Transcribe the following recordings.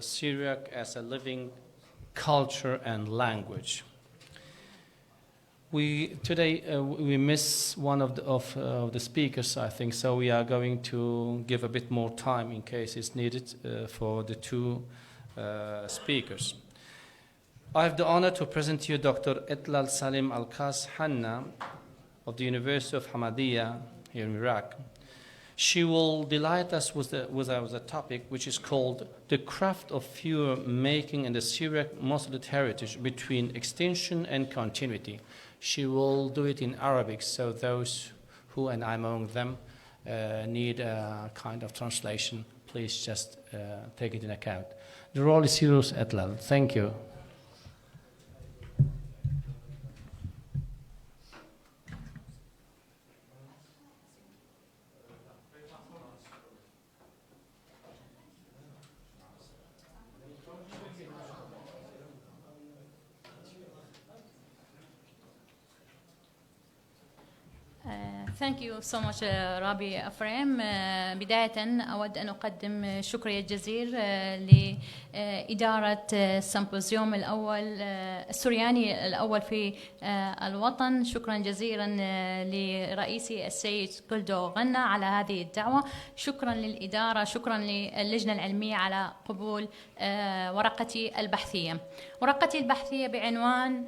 Syriac as a living culture and language. Today we miss one of the speakers, I think, so we are going to give a bit more time in case it's needed for the two speakers. I have the honor to present to you Dr. إطلال Salim Al-Qas Hanna of the University of Hamadiya here in Iraq. She will delight us with a topic which is called The Craft of Fure Making in the Syriac Muslim Heritage Between Extinction and Continuity. She will do it in Arabic, so those who, and I'm among them, need a kind of translation, please just take it in account. The role is yours, Itlal. Thank you. Thank you so much, رابي أفرام. بداية أود أن أقدم شكري الجزيل لإدارة السيمبوزيوم الأول السرياني الأول في الوطن. شكرا جزيلا لرئيسي السيد كلدو غنى على هذه الدعوة. شكرا للإدارة، شكرا للجنة العلمية على قبول ورقتي البحثية. ورقتي البحثية بعنوان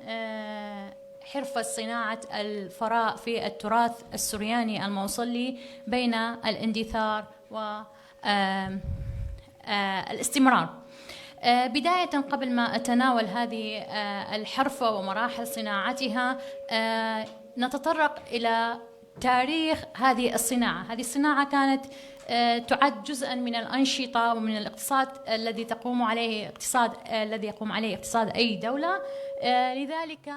حرفة صناعة الفراء في التراث السرياني الموصلي بين الاندثار والاستمرار. بداية قبل ما أتناول هذه الحرفة ومراحل صناعتها نتطرق إلى تاريخ هذه الصناعة. هذه الصناعة كانت تعد جزءا من الأنشطة ومن الاقتصاد الذي يقوم عليه اقتصاد أي دولة. لذلك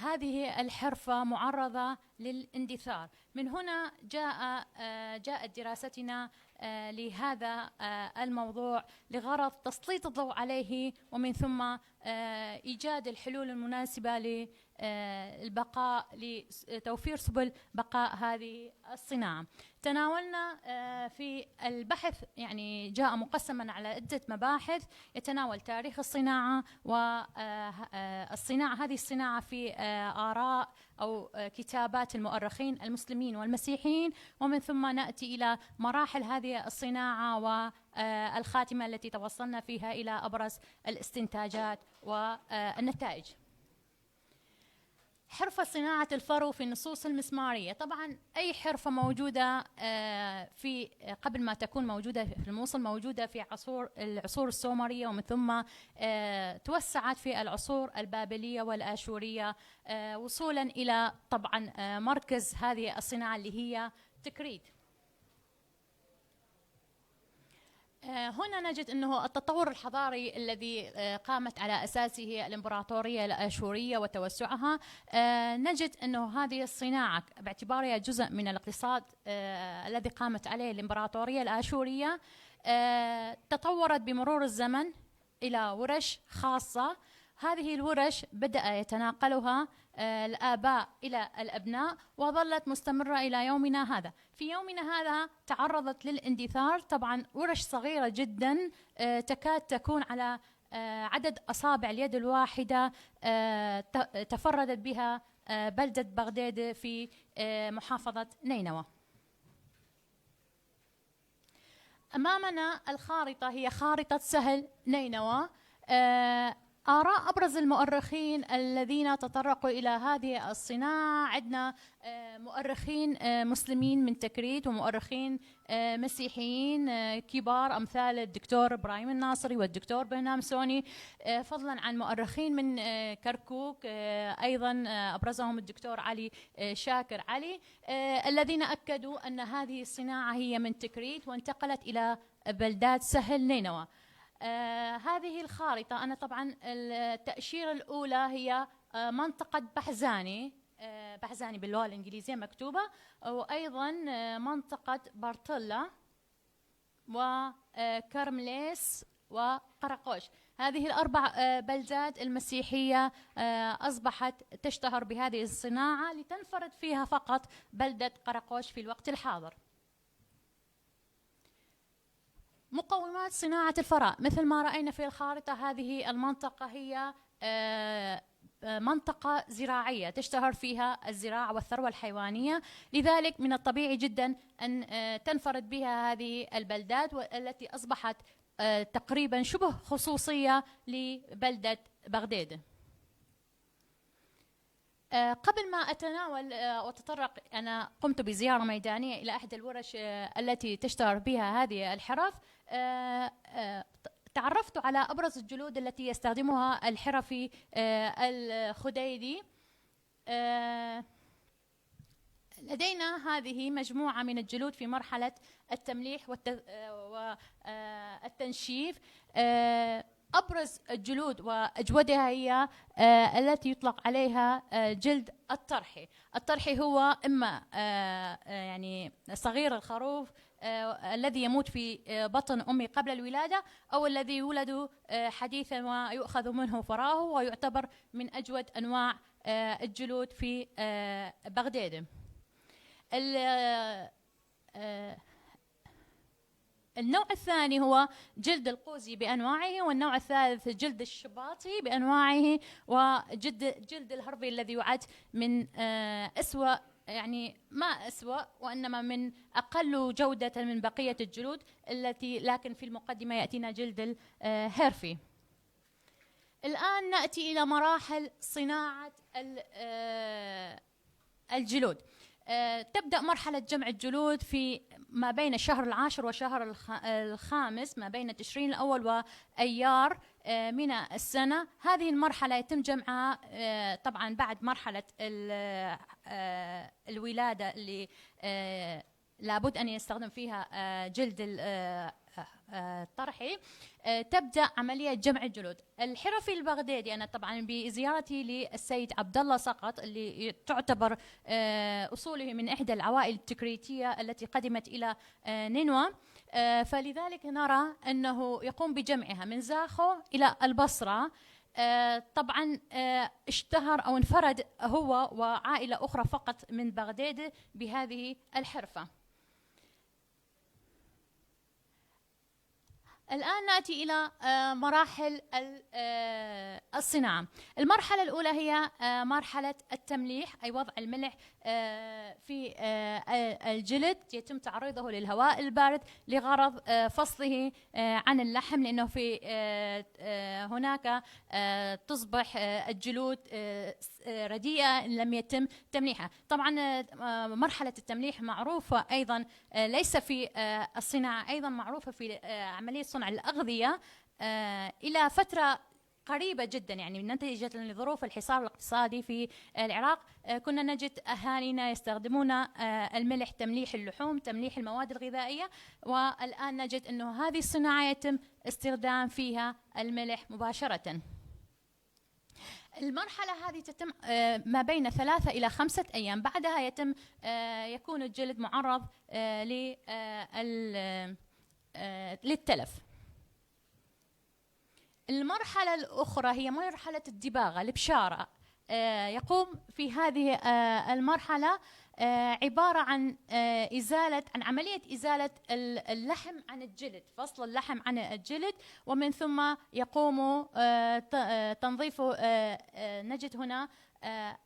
هذه الحرفة معرضة للاندثار. من هنا جاءت دراستنا لهذا الموضوع لغرض تسليط الضوء عليه، ومن ثم إيجاد الحلول المناسبة للبقاء، لتوفير سبل بقاء هذه الصناعة. تناولنا في البحث، يعني جاء مقسما على عدة مباحث يتناول تاريخ الصناعة والصناعة، هذه الصناعة في آراء أو كتابات المؤرخين المسلمين والمسيحيين، ومن ثم نأتي إلى مراحل هذه الصناعة والخاتمة التي توصلنا فيها إلى أبرز الاستنتاجات والنتائج. حرفة صناعة الفرو في النصوص المسمارية. طبعا أي حرفة موجودة في قبل ما تكون موجودة في الموصل موجودة في العصور السومرية، ومن ثم توسعت في العصور البابلية والآشورية، وصولا إلى طبعا مركز هذه الصناعة اللي هي تكريت. هنا نجد أنه التطور الحضاري الذي قامت على أساسه الإمبراطورية الآشورية وتوسعها، نجد أنه هذه الصناعة باعتبارها جزء من الاقتصاد الذي قامت عليه الإمبراطورية الآشورية تطورت بمرور الزمن إلى ورش خاصة. هذه الورش بدأ يتناقلها الآباء إلى الأبناء وظلت مستمرة إلى يومنا هذا. في يومنا هذا تعرضت للاندثار، طبعا ورش صغيرة جدا تكاد تكون على عدد أصابع اليد الواحدة تفردت بها بلدة بغداد في محافظة نينوى. أمامنا الخارطة هي خارطة سهل نينوى. آراء أبرز المؤرخين الذين تطرقوا إلى هذه الصناعة، عندنا مؤرخين مسلمين من تكريت ومؤرخين مسيحيين كبار أمثال الدكتور إبراهيم الناصري والدكتور بهنام سوني، فضلا عن مؤرخين من كركوك أيضا أبرزهم الدكتور علي شاكر علي، الذين أكدوا أن هذه الصناعة هي من تكريت وانتقلت إلى بلدات سهل نينوى. هذه الخارطة، أنا طبعا التأشيرة الأولى هي منطقة بحزاني باللغة الإنجليزية مكتوبة، وأيضا منطقة بارتلا وكرمليس وقرقوش. هذه الأربع بلدات المسيحية أصبحت تشتهر بهذه الصناعة، لتنفرد فيها فقط بلدة قرقوش في الوقت الحاضر. مقومات صناعة الفراء مثل ما رأينا في الخارطة، هذه المنطقة هي منطقة زراعية تشتهر فيها الزراعة والثروة الحيوانية، لذلك من الطبيعي جدا أن تنفرد بها هذه البلدات والتي أصبحت تقريبا شبه خصوصية لبلدة بغداد. قبل ما أتناول وأتطرق، أنا قمت بزيارة ميدانية إلى أحد الورش التي تشتهر بها هذه الحرف. تعرفت على أبرز الجلود التي يستخدمها الحرفي الخديدي. لدينا هذه مجموعة من الجلود في مرحلة التمليح والتنشيف. أبرز الجلود وأجودها هي التي يطلق عليها جلد الطرحي. الطرحي هو إما يعني صغير الخروف الذي يموت في بطن أمه قبل الولادة، أو الذي يولد حديثا ويؤخذ منه فراهه، ويعتبر من أجود أنواع الجلود في بغداد. النوع الثاني هو جلد القوزي بأنواعه، والنوع الثالث جلد الشباطي بأنواعه، وجلد الهربي الذي يعد من أسوأ، يعني ما أسوأ وإنما من أقل جودة من بقية الجلود التي، لكن في المقدمة يأتينا جلد الهرفي. الآن نأتي إلى مراحل صناعة الجلود. تبدأ مرحلة جمع الجلود في ما بين الشهر العاشر وشهر الخامس، ما بين تشرين الأول وأيار من السنة. هذه المرحلة يتم جمعها طبعا بعد مرحلة الولادة اللي لابد أن يستخدم فيها جلد الطرحي. تبدأ عملية جمع الجلود. الحرفي البغدادي، أنا طبعا بزيارتي للسيد عبد الله سقط اللي تعتبر أصوله من إحدى العوائل التكريتية التي قدمت إلى نينوى، فلذلك نرى أنه يقوم بجمعها من زاخو إلى البصرة. طبعا اشتهر أو انفرد هو وعائلة أخرى فقط من بغداد بهذه الحرفة. الآن نأتي إلى مراحل الصناعة. المرحلة الأولى هي مرحلة التمليح، أي وضع الملح في الجلد. يتم تعريضه للهواء البارد لغرض فصله عن اللحم، لأنه في هناك تصبح الجلود رديئة إن لم يتم تمليحها. طبعا مرحلة التمليح معروفة أيضا، ليس في الصناعة، أيضا معروفة في عملية صنع الأغذية إلى فترة قريبة جدا، يعني نتيجة لظروف الحصار الاقتصادي في العراق كنا نجد أهالينا يستخدمون الملح تمليح اللحوم، تمليح المواد الغذائية، والآن نجد أنه هذه الصناعة يتم استخدام فيها الملح مباشرة. المرحلة هذه تتم ما بين 3 إلى 5 أيام، بعدها يكون الجلد معرض للتلف. المرحلة الأخرى هي مرحلة الدباغة، البشارة. يقوم في هذه المرحلة عبارة عن عملية إزالة اللحم عن الجلد، فصل اللحم عن الجلد، ومن ثم يقوم تنظيفه. نجد هنا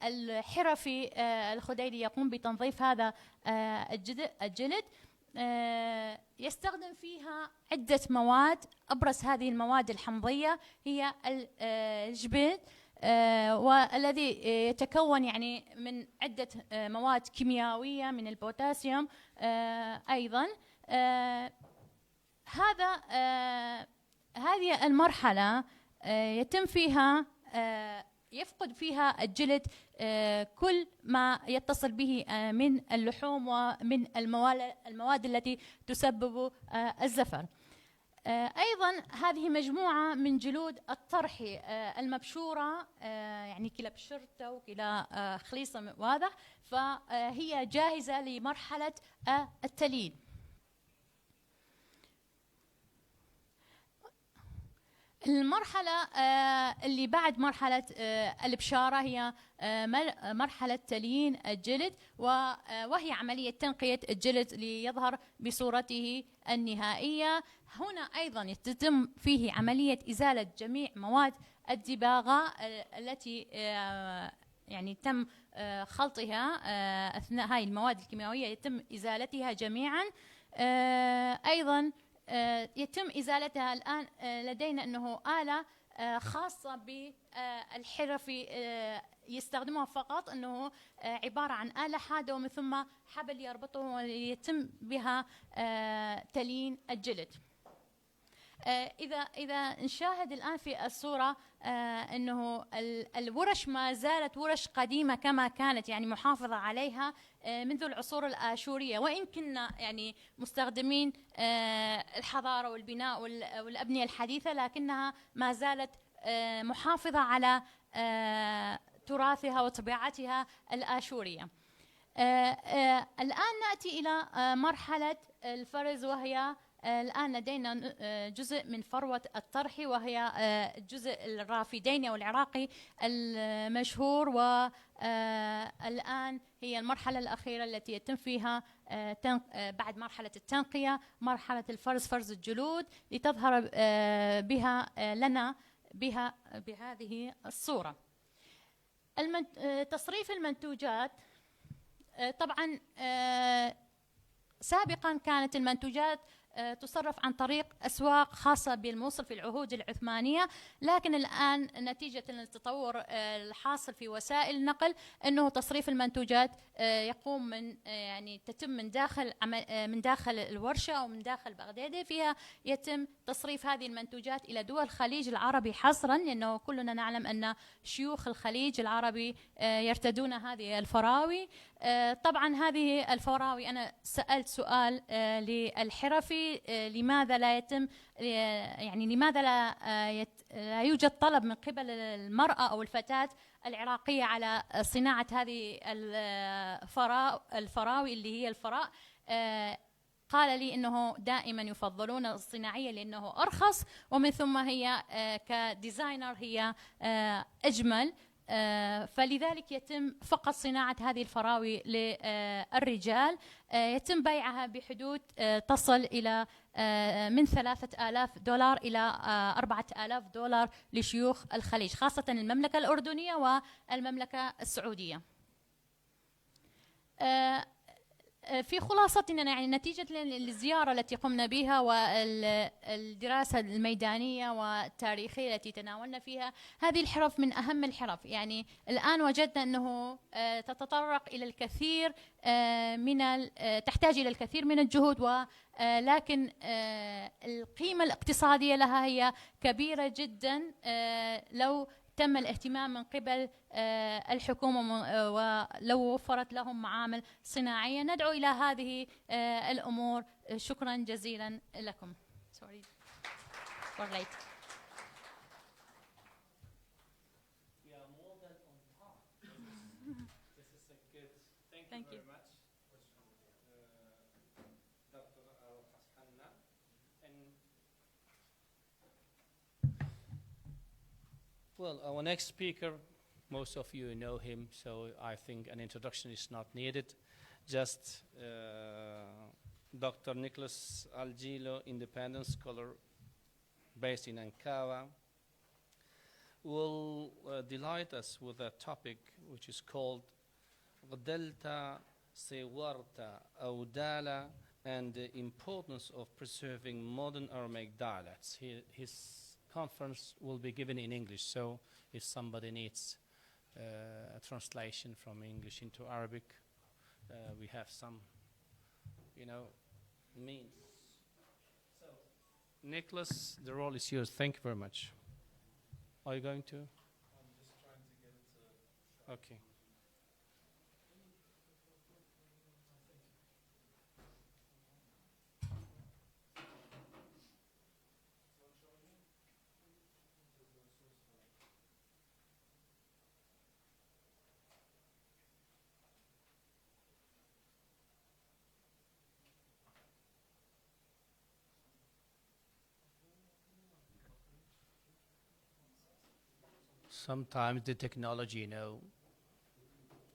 الحرفي الخديدي يقوم بتنظيف هذا الجلد. يستخدم فيها عدة مواد. أبرز هذه المواد الحمضية هي الجبن، والذي يتكون يعني من عدة مواد كيميائية من البوتاسيوم أيضا. هذه المرحلة يتم فيها يفقد فيها الجلد كل ما يتصل به من اللحوم ومن المواد التي تسبب الزفر. أيضا هذه مجموعة من جلود الطرحي المبشورة، يعني كلا بشرته وكلا خليصة واضح، فهي جاهزة لمرحلة التليين. المرحلة اللي بعد مرحلة البشارة هي مرحلة تليين الجلد، وهي عملية تنقية الجلد ليظهر بصورته النهائية. هنا أيضا تتم فيه عملية إزالة جميع مواد الدباغة التي يعني تم خلطها أثناء هاي المواد الكيميائية، يتم إزالتها جميعا. أيضا يتم إزالتها الآن. لدينا أنه آلة خاصة بالحرفي يستخدمها فقط، أنه عبارة عن آلة حادة ومن ثم حبل يربطه ويتم بها تليين الجلد. إذا نشاهد الآن في الصورة أنه الورش ما زالت ورش قديمة كما كانت، يعني محافظة عليها منذ العصور الآشورية، وإن كنا يعني مستخدمين الحضارة والبناء والأبنية الحديثة، لكنها ما زالت محافظة على تراثها وطبيعتها الآشورية. الآن نأتي إلى مرحلة الفرز، وهي الآن لدينا جزء من فروة الطرح، وهي الجزء الرافديني والعراقي المشهور، والآن هي المرحلة الأخيرة التي يتم فيها بعد مرحلة التنقية مرحلة الفرز، فرز الجلود، لتظهر لنا بهذه الصورة. تصريف المنتوجات. طبعا سابقا كانت المنتوجات تصرف عن طريق أسواق خاصة بالموصل في العهود العثمانية، لكن الآن نتيجة التطور الحاصل في وسائل النقل أنه تصريف المنتوجات يقوم يعني تتم من داخل الورشة أو من داخل بغداد، فيها يتم تصريف هذه المنتوجات إلى دول الخليج العربي حصرا، لأنه كلنا نعلم أن شيوخ الخليج العربي يرتدون هذه الفراوي. طبعا هذه الفراوي أنا سألت سؤال للحرفي، لماذا لا يتم، يعني لماذا لا يوجد طلب من قبل المرأة أو الفتاة العراقية على صناعة هذه الفراوي اللي هي الفراء؟ قال لي إنه دائما يفضلون الصناعية لأنه أرخص، ومن ثم هي كديزاينر هي أجمل، فلذلك يتم فقط صناعة هذه الفراوي للرجال. يتم بيعها بحدود تصل إلى من $3000 إلى $4000 لشيوخ الخليج، خاصة المملكة الأردنية والمملكة السعودية. في خلاصتنا يعني نتيجة للزيارة التي قمنا بها والدراسة الميدانية والتاريخية التي تناولنا فيها، هذه الحرف من أهم الحرف. يعني الآن وجدنا أنه تتطرق إلى الكثير تحتاج إلى الكثير من الجهود، ولكن القيمة الاقتصادية لها هي كبيرة جدا لو تم الاهتمام من قبل الحكومة، ولو وفرت لهم معامل صناعية. ندعو إلى هذه الأمور. شكرا جزيلا لكم. Sorry for late. We are more than on time. This is a good. Thank you very much, Dr. Al-Hassanna. Well, our next speaker, most of you know him, so I think an introduction is not needed. Just Dr. Nicholas Algilo, independent scholar based in Ankara, will delight us with a topic which is called Gdelta Sewarta Audala and the importance of preserving modern Aramaic dialects. His conference will be given in English, so if somebody needs a translation from English into Arabic, we have some, means. So, Nicholas, the role is yours. Thank you very much. Are you going to? I'm just trying to get it to show. Okay. sometimes the technology,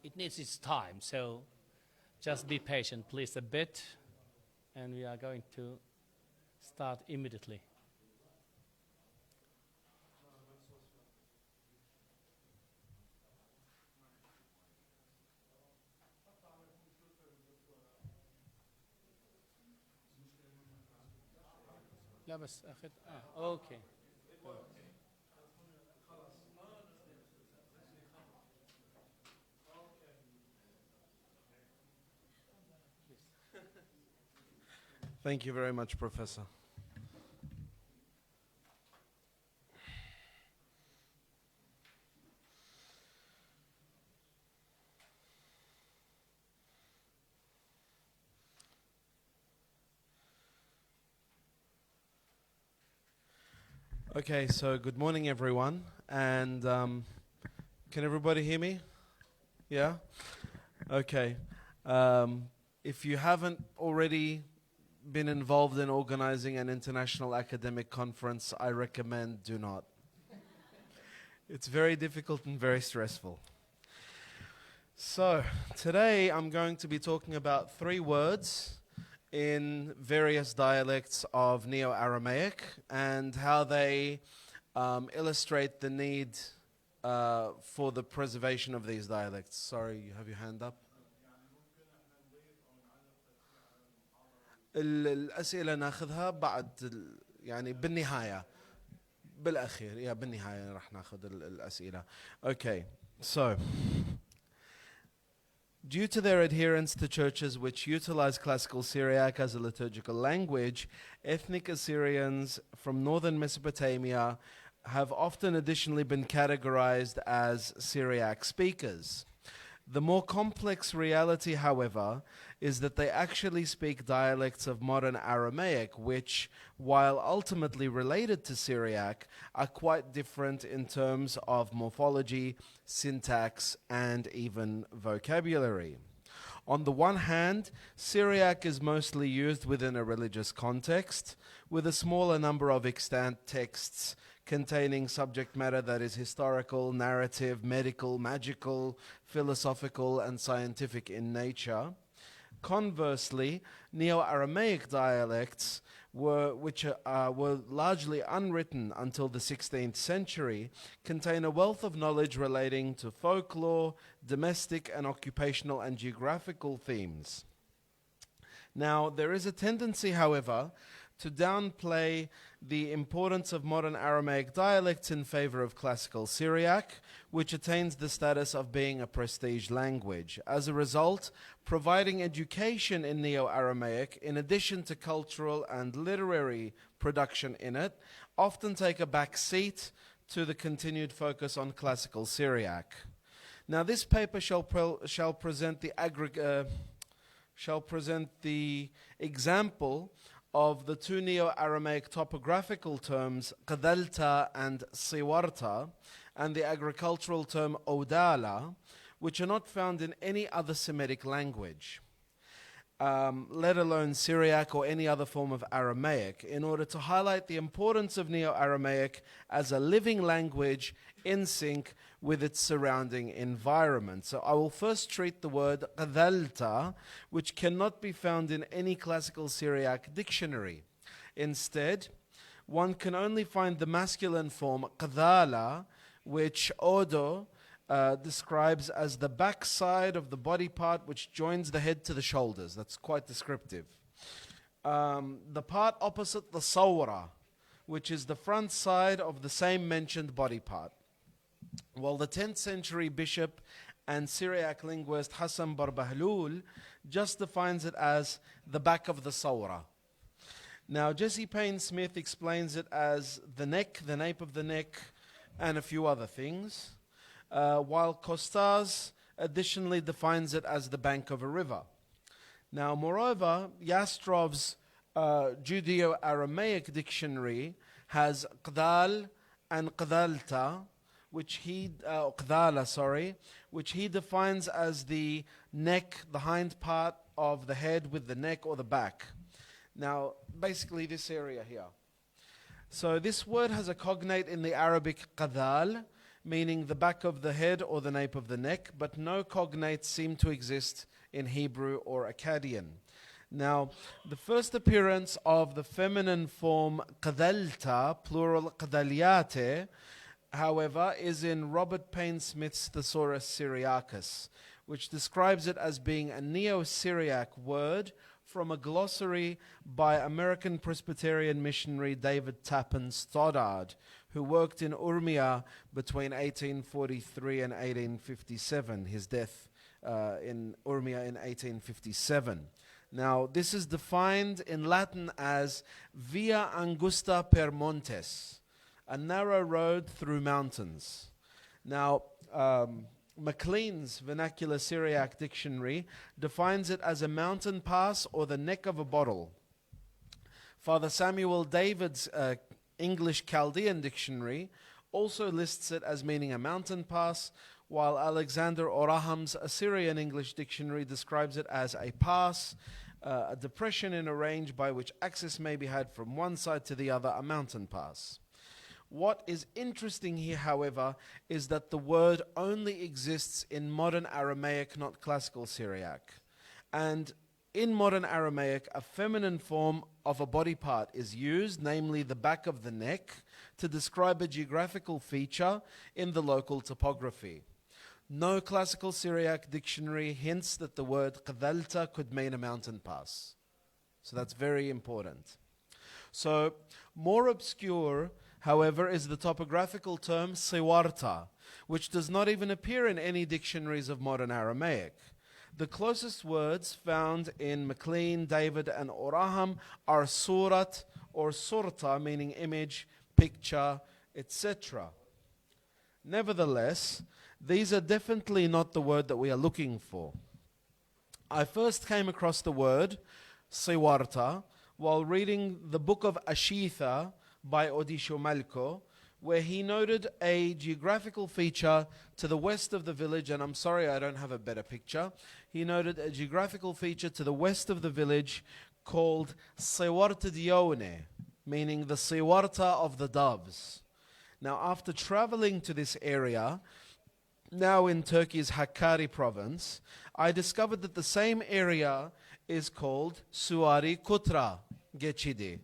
it needs its time. So just be patient, please, a bit, and we are going to start immediately. لا بس أخذ أوكي. Thank you very much, Professor. Okay, so good morning, everyone. And can everybody hear me? Yeah? Okay. If you haven't already been involved in organizing an international academic conference, I recommend do not. It's very difficult and very stressful. So, today I'm going to be talking about 3 words in various dialects of Neo-Aramaic and how they illustrate the need for the preservation of these dialects. Sorry, you have your hand up. الأسئلة ناخذها بعد يعني بالنهاية بالأخير بالنهاية راح ناخذ الأسئلة. Okay, so due to their adherence to churches which utilize classical Syriac as a liturgical language, ethnic Assyrians from northern Mesopotamia have often additionally been categorized as Syriac speakers. The more complex reality, however, is that they actually speak dialects of modern Aramaic, which, while ultimately related to Syriac, are quite different in terms of morphology, syntax, and even vocabulary. On the one hand, Syriac is mostly used within a religious context, with a smaller number of extant texts containing subject matter that is historical, narrative, medical, magical, philosophical, and scientific in nature. Conversely, Neo-Aramaic dialects were largely unwritten until the 16th century, contain a wealth of knowledge relating to folklore, domestic and occupational and geographical themes. Now, there is a tendency, however, to downplay the importance of modern Aramaic dialects in favor of classical Syriac, which attains the status of being a prestige language. As a result, providing education in Neo-Aramaic, in addition to cultural and literary production in it, often take a back seat to the continued focus on classical Syriac. Now, this paper shall present the example of the 2 Neo-Aramaic topographical terms qadalta and siwarta, and the agricultural term odala, which are not found in any other Semitic language, let alone Syriac or any other form of Aramaic, in order to highlight the importance of Neo-Aramaic as a living language in sync with its surrounding environment. So I will first treat the word qadalta, which cannot be found in any classical Syriac dictionary. Instead, one can only find the masculine form qadala, which Odo describes as the backside of the body part which joins the head to the shoulders. That's quite descriptive. The part opposite the sawra, which is the front side of the same mentioned body part. While the 10th century bishop and Syriac linguist Hassan Barbahlul just defines it as the back of the sawra. Now, Jesse Payne Smith explains it as the neck, the nape of the neck, and a few other things, while Costas additionally defines it as the bank of a river. Now, moreover, Yastrov's Judeo-Aramaic dictionary has qdal and qdalta, which he defines as the neck, the hind part of the head with the neck or the back. Now, basically this area here. So this word has a cognate in the Arabic qadal, meaning the back of the head or the nape of the neck, but no cognates seem to exist in Hebrew or Akkadian. Now, the first appearance of the feminine form qadalta, plural qadalyate, however, is in Robert Payne Smith's Thesaurus Syriacus, which describes it as being a Neo-Syriac word from a glossary by American Presbyterian missionary David Tappan Stoddard, who worked in Urmia between 1843 and 1857, his death in Urmia in 1857. Now, this is defined in Latin as via angusta per montes, a narrow road through mountains. Now, Maclean's Vernacular Syriac Dictionary defines it as a mountain pass or the neck of a bottle. Father Samuel David's English Chaldean Dictionary also lists it as meaning a mountain pass, while Alexander Oraham's Assyrian English Dictionary describes it as a pass, a depression in a range by which access may be had from one side to the other, a mountain pass. What is interesting here, however, is that the word only exists in modern Aramaic, not classical Syriac. And in modern Aramaic, a feminine form of a body part is used, namely the back of the neck, to describe a geographical feature in the local topography. No classical Syriac dictionary hints that the word qadalta could mean a mountain pass. So that's very important. So, more obscure, however, is the topographical term siwarta, which does not even appear in any dictionaries of modern Aramaic. The closest words found in Maclean, David, and Oraham are surat or surta, meaning image, picture, etc. Nevertheless, these are definitely not the word that we are looking for. I first came across the word siwarta while reading the book of Ashitha by Odisho Malko, where he noted a geographical feature to the west of the village, and I'm sorry I don't have a better picture. He noted a geographical feature to the west of the village called Siwarta Dione, meaning the Siwarta of the doves. Now, after traveling to this area, now in Turkey's Hakkari province, I discovered that the same area is called Suari Kutra Geçidi,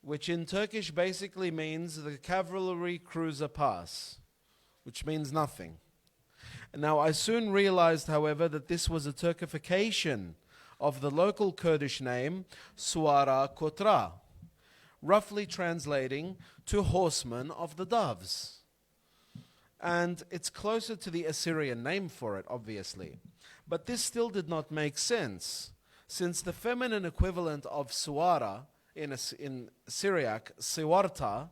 which in Turkish basically means the cavalry cruiser pass, which means nothing. Now, I soon realized, however, that this was a Turkification of the local Kurdish name Suara Kotra, roughly translating to horsemen of the doves. And it's closer to the Assyrian name for it, obviously. But this still did not make sense, since the feminine equivalent of Suara in Syriac, Siwarta,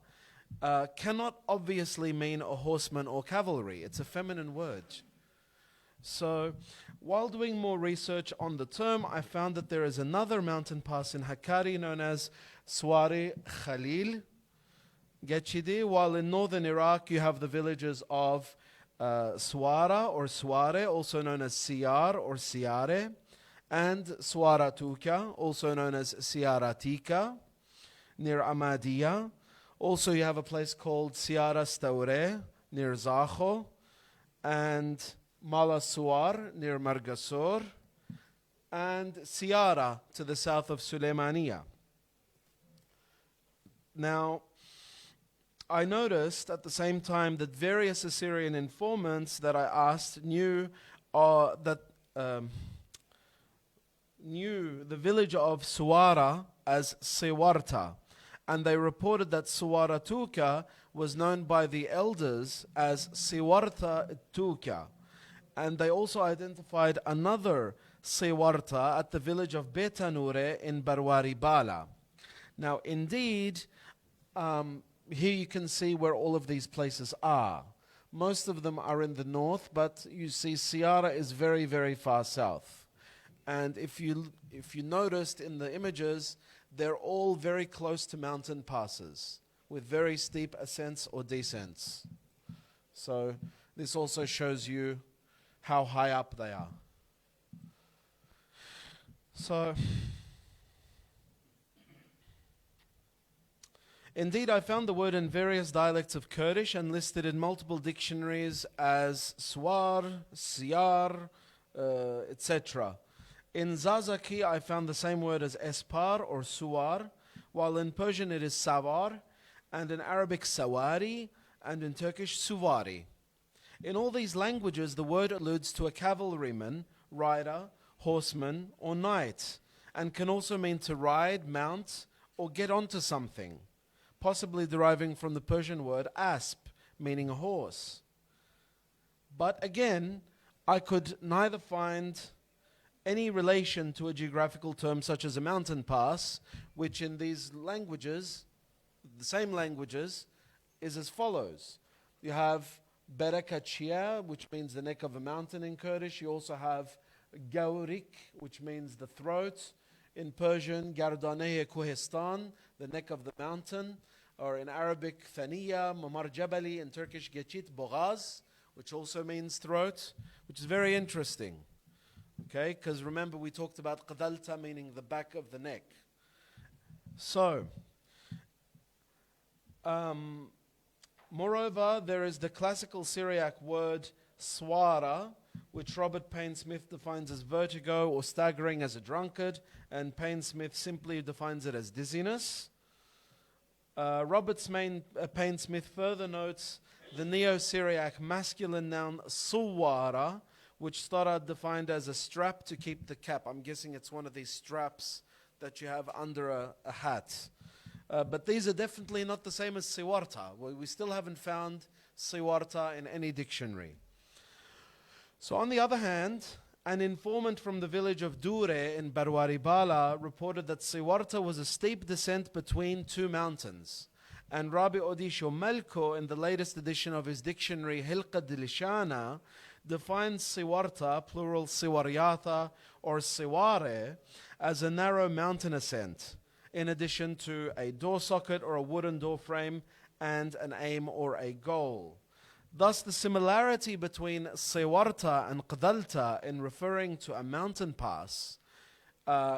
cannot obviously mean a horseman or cavalry. It's a feminine word. So, while doing more research on the term, I found that there is another mountain pass in Hakkari known as Suari Khalil Geçidi, while in northern Iraq you have the villages of Suara or Suare, also known as Siyar or Siare, and Suara Tuka, also known as Siaratika, near Ahmadiyya. Also you have a place called Siara Staure, near Zaho, and Mala Suar, near Margasor, and Siara, to the south of Suleymaniya. Now, I noticed at the same time that various Assyrian informants that I asked knew the village of Suara as Siwarta, and they reported that Suara Tuka was known by the elders as Siwarta Tuka, and they also identified another Siwarta at the village of Betanure in Barwari Bala. Now, indeed, here you can see where all of these places are. Most of them are in the north, but you see Siara is very, very far south. And if you noticed in the images, they're all very close to mountain passes with very steep ascents or descents. So this also shows you how high up they are. So Indeed, I found the word in various dialects of Kurdish and listed in multiple dictionaries as swar, siyar, etc. In Zazaki, I found the same word as espar or suwar, while in Persian it is savar, and in Arabic sawari, and in Turkish suvari. In all these languages, the word alludes to a cavalryman, rider, horseman, or knight, and can also mean to ride, mount, or get onto something, possibly deriving from the Persian word asp, meaning a horse. But again, I could neither find any relation to a geographical term such as a mountain pass, which in these languages, the same languages, is as follows. You have Berekachia, which means the neck of a mountain in Kurdish. You also have Gaurik, which means the throat. In Persian, Gardaneh Kuhistan, the neck of the mountain. Or in Arabic, Thaniya, Mamar Jabali. In Turkish, Geçit Boğaz, which also means throat, which is very interesting. Okay, because remember we talked about qadalta, meaning the back of the neck. So, moreover, there is the classical Syriac word swara, which Robert Payne-Smith defines as vertigo or staggering as a drunkard, and Payne-Smith simply defines it as dizziness. Payne-Smith further notes the Neo-Syriac masculine noun suwara, which Stara defined as a strap to keep the cap. I'm guessing it's one of these straps that you have under a hat. But these are definitely not the same as siwarta. We still haven't found siwarta in any dictionary. So on the other hand, an informant from the village of Dure in Barwari Bala reported that siwarta was a steep descent between two mountains. And Rabi Odisho Malko, in the latest edition of his dictionary Hilqa Dilishana, defines siwarta, plural siwaryata, or siware, as a narrow mountain ascent, in addition to a door socket or a wooden door frame and an aim or a goal. Thus, the similarity between siwarta and qadalta in referring to a mountain pass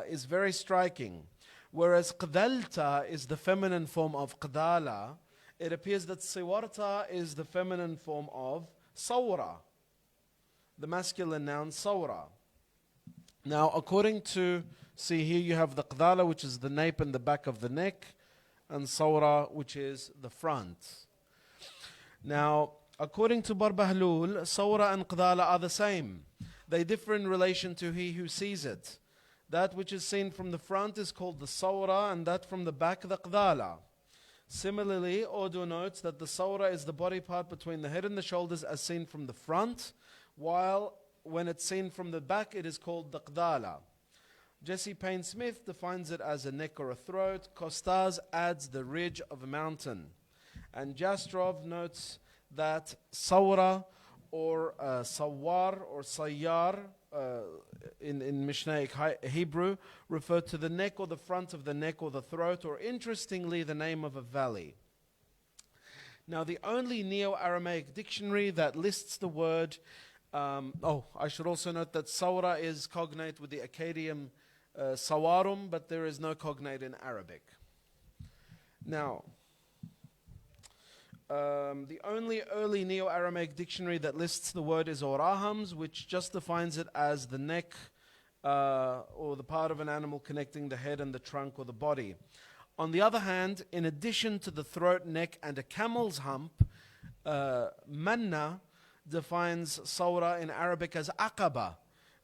is very striking. Whereas qadalta is the feminine form of qadala, it appears that siwarta is the feminine form of sawra, the masculine noun sawra. Now, according to, see here you have the qadala, which is the nape and the back of the neck, and sawra, which is the front. Now, according to Barbahlul, sawra and qadala are the same. They differ in relation to he who sees it. That which is seen from the front is called the sawra, and that from the back the qadala. Similarly, Odo notes that the sawra is the body part between the head and the shoulders as seen from the front, while when it's seen from the back it is called the qadala. Jesse Payne-Smith defines it as a neck or a throat. Kostas adds the ridge of a mountain. And Jastrov notes that sawra or sawar or sayyar in Mishnaic Hebrew refer to the neck or the front of the neck or the throat, or interestingly the name of a valley. Now the only Neo-Aramaic dictionary that lists the word, I should also note that sawra is cognate with the Akkadian sawarum, but there is no cognate in Arabic. Now, the only early Neo-Aramaic dictionary that lists the word is Orahams, which just defines it as the neck or the part of an animal connecting the head and the trunk or the body. On the other hand, in addition to the throat, neck, and a camel's hump, Manna defines Sawra in Arabic as Aqaba,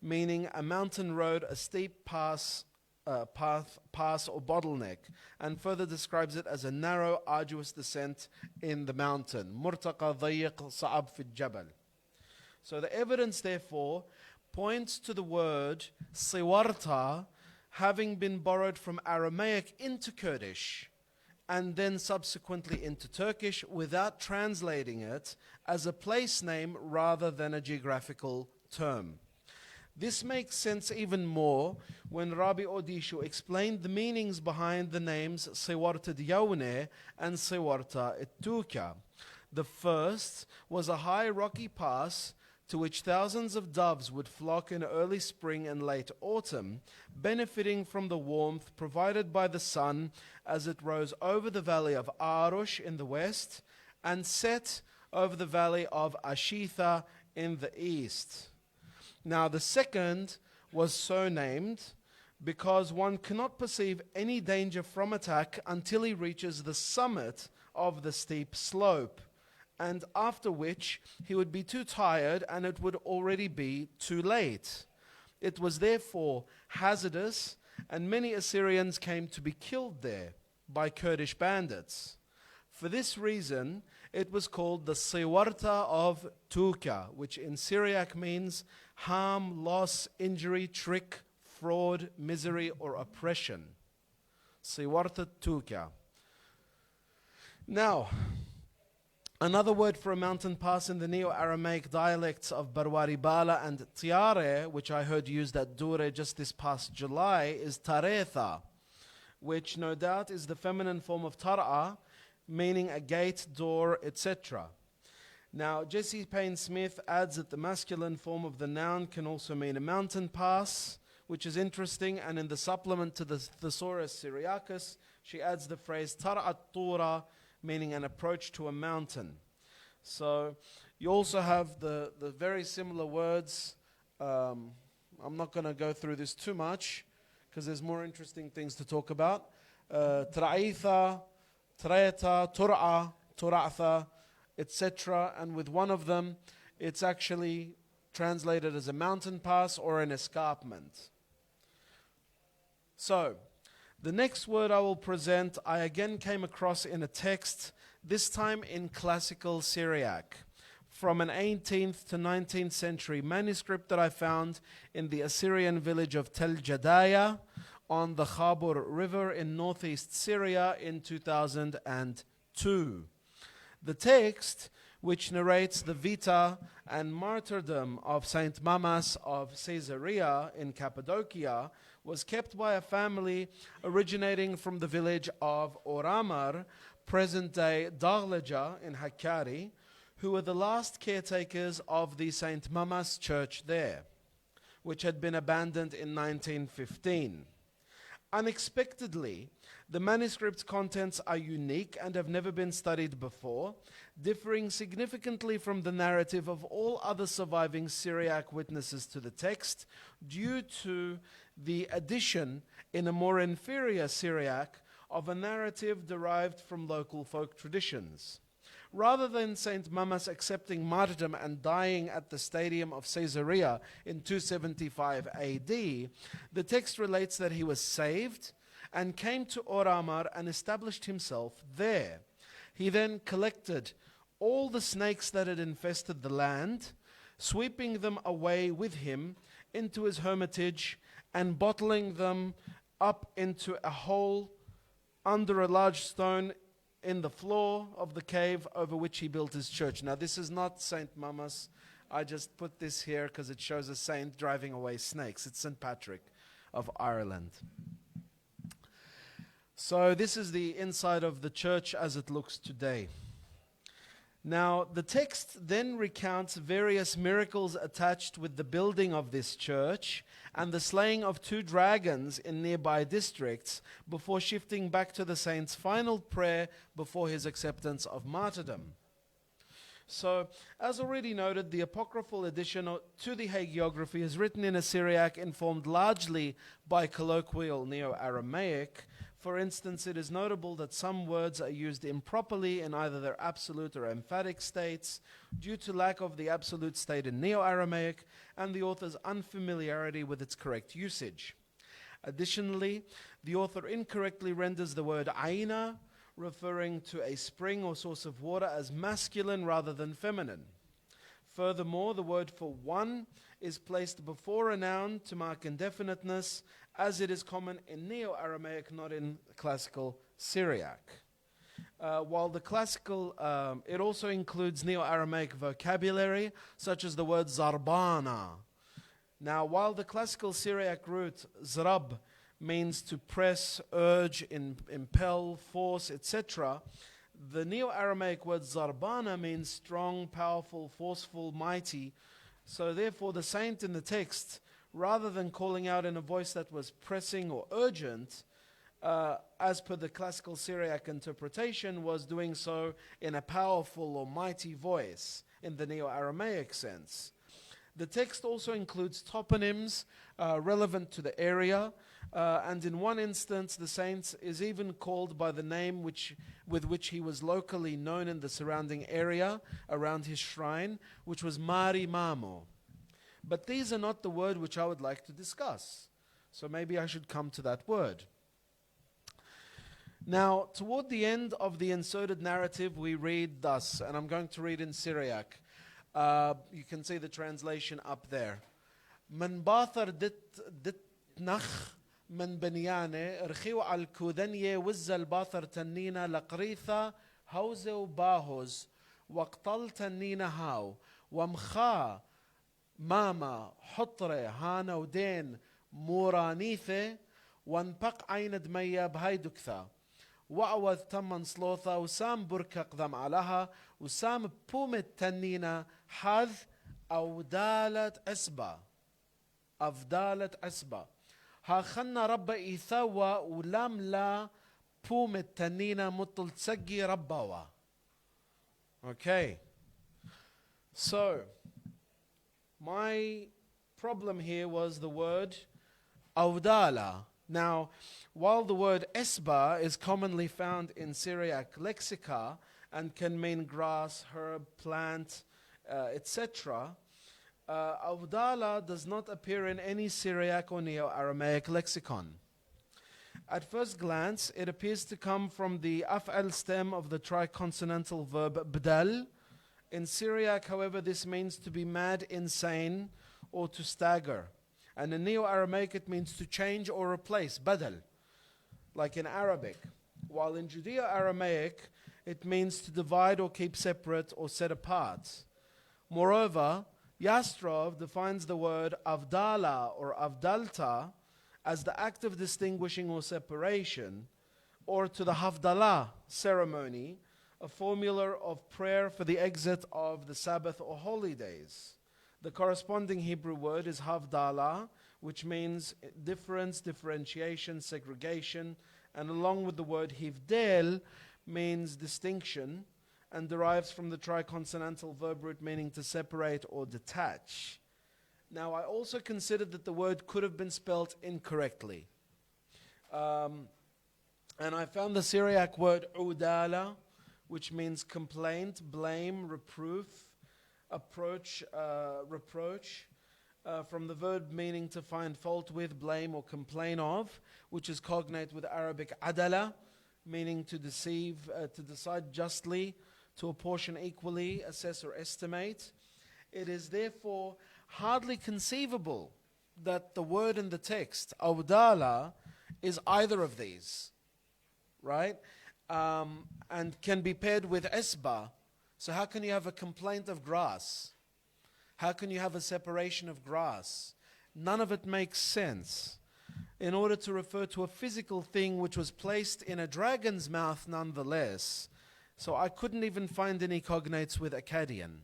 meaning a mountain road, a steep pass or bottleneck, and further describes it as a narrow, arduous descent in the mountain. Murtaqa dayiq sa'ab fi jabal. So the evidence, therefore, points to the word siwarta having been borrowed from Aramaic into Kurdish and then subsequently into Turkish without translating it as a place name rather than a geographical term. This makes sense even more when Rabi Odisho explained the meanings behind the names Siwarta Diyawne and Siwarta Ittuka. The first was a high rocky pass to which thousands of doves would flock in early spring and late autumn, benefiting from the warmth provided by the sun as it rose over the valley of Arush in the west and set over the valley of Ashitha in the east. Now the second was so named because one cannot perceive any danger from attack until he reaches the summit of the steep slope, and after which he would be too tired and it would already be too late. It was therefore hazardous, and many Assyrians came to be killed there by Kurdish bandits. For this reason, it was called the Siwarta of Tuka, which in Syriac means harm, loss, injury, trick, fraud, misery, or oppression. Siwarta Tuka. Now, another word for a mountain pass in the Neo-Aramaic dialects of Barwari Bala and Tiare, which I heard used at Dure just this past July, is Taretha, which no doubt is the feminine form of Tar'a, meaning a gate, door, etc. Now, Jesse Payne Smith adds that the masculine form of the noun can also mean a mountain pass, which is interesting, and in the supplement to the Thesaurus Syriacus, she adds the phrase Tar'at Tura, meaning an approach to a mountain. So you also have the very similar words. I'm not going to go through this too much because there's more interesting things to talk about. Tra'itha, Tra'eta, Tur'a, Tur'atha, etc. And with one of them, it's actually translated as a mountain pass or an escarpment. So, the next word I will present, I again came across in a text, this time in classical Syriac, from an 18th to 19th century manuscript that I found in the Assyrian village of Tel Jadaya on the Khabur River in northeast Syria in 2002. The text, which narrates the vita and martyrdom of Saint Mamas of Caesarea in Cappadocia, was kept by a family originating from the village of Oramar, present-day Dagleja in Hakkari, who were the last caretakers of the Saint Mamas church there, which had been abandoned in 1915. Unexpectedly, the manuscript's contents are unique and have never been studied before, differing significantly from the narrative of all other surviving Syriac witnesses to the text due to the addition in a more inferior Syriac of a narrative derived from local folk traditions. Rather than Saint Mamas accepting martyrdom and dying at the stadium of Caesarea in 275 AD, the text relates that he was saved and came to Oramar and established himself there. He then collected all the snakes that had infested the land, sweeping them away with him into his hermitage and bottling them up into a hole under a large stone in the floor of the cave over which he built his church. Now, this is not Saint Mamas. I just put this here because it shows a saint driving away snakes. It's St. Patrick of Ireland. So this is the inside of the church as it looks today. Now, the text then recounts various miracles attached with the building of this church and the slaying of 2 dragons in nearby districts before shifting back to the saint's final prayer before his acceptance of martyrdom. So, as already noted, the apocryphal addition to the hagiography is written in a Syriac informed largely by colloquial Neo-Aramaic. For instance, it is notable that some words are used improperly in either their absolute or emphatic states due to lack of the absolute state in Neo-Aramaic and the author's unfamiliarity with its correct usage. Additionally, the author incorrectly renders the word aina, referring to a spring or source of water, as masculine rather than feminine. Furthermore, the word for one is placed before a noun to mark indefiniteness, as it is common in Neo-Aramaic, not in classical Syriac. While the classical, it also includes Neo-Aramaic vocabulary, such as the word zarbana. Now, while the classical Syriac root zrab means to press, urge, impel, force, etc., the Neo-Aramaic word zarbana means strong, powerful, forceful, mighty, So therefore the saint in the text, rather than calling out in a voice that was pressing or urgent, as per the classical Syriac interpretation, was doing so in a powerful or mighty voice in the Neo-Aramaic sense. The text also includes toponyms relevant to the area, and in one instance the saint is even called by the name with which he was locally known in the surrounding area around his shrine, which was Mari Mamo. But these are not the word which I would like to discuss, so maybe I should come to that word. Now, toward the end of the inserted narrative, we read thus, and I'm going to read in Syriac. You can see the translation up there. من باثر دت نخ من بنيانه رخيو على الكودنية وزا الباثر تنينة لقريثة هوزة وباهوز وقتل تنينة هاو ومخا ماما حطرة هانا ودين مورانيثة وانبق عين دمية بهاي دكثة وعوذ تمن صلوثة وسام بركة قدم علىها وسام بومت تنينة حذ أودالة أسبا أفدالة أسبا ها خنا رب إيثاوى ولام لا بومت تنينة مطل تسقي رباوى. Okay, so my problem here was the word أودالة. Now, while the word esba is commonly found in Syriac lexica and can mean grass, herb, plant, etc., Awdala does not appear in any Syriac or Neo-Aramaic lexicon. At first glance, it appears to come from the af'al stem of the triconsonantal verb bdal. In Syriac, however, this means to be mad, insane, or to stagger. And in Neo-Aramaic, it means to change or replace, badal, like in Arabic. While in Judeo-Aramaic, it means to divide or keep separate or set apart. Moreover, Yastrov defines the word avdala or avdalta as the act of distinguishing or separation, or to the Havdalah ceremony, a formula of prayer for the exit of the Sabbath or holy days. The corresponding Hebrew word is Havdalah, which means difference, differentiation, segregation, and along with the word Hivdel means distinction, and derives from the triconsonantal verb root meaning to separate or detach. Now, I also considered that the word could have been spelled incorrectly. And I found the Syriac word udala, which means complaint, blame, reproof, reproach, from the verb meaning to find fault with, blame, or complain of, which is cognate with Arabic adala, meaning to deceive, to decide justly, to apportion equally, assess or estimate. It is therefore hardly conceivable that the word in the text, awdala, is either of these, right? And can be paired with esba. So how can you have a complaint of grass? How can you have a separation of grass? None of it makes sense. In order to refer to a physical thing which was placed in a dragon's mouth nonetheless. So I couldn't even find any cognates with Akkadian.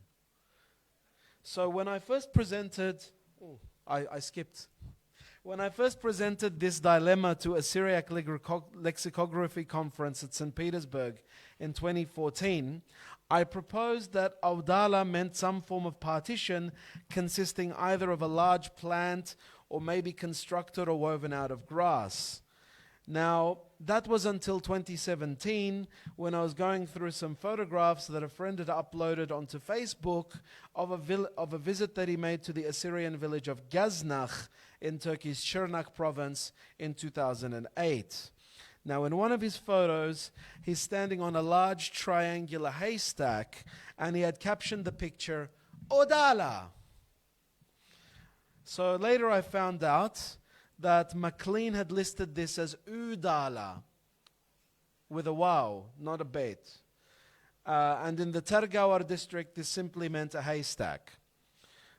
So when I first presented, I skipped. When I first presented this dilemma to a Syriac lexicography conference at St. Petersburg in 2014, I proposed that awdala meant some form of partition consisting either of a large plant or maybe constructed or woven out of grass. Now, that was until 2017 when I was going through some photographs that a friend had uploaded onto Facebook of a visit that he made to the Assyrian village of Gaznach in Turkey's Şırnak province in 2008. Now, in one of his photos, he's standing on a large triangular haystack, and he had captioned the picture, Odala. So later I found out that MacLean had listed this as Udala, with a wow, not a bet. And in the Tergawar district, this simply meant a haystack.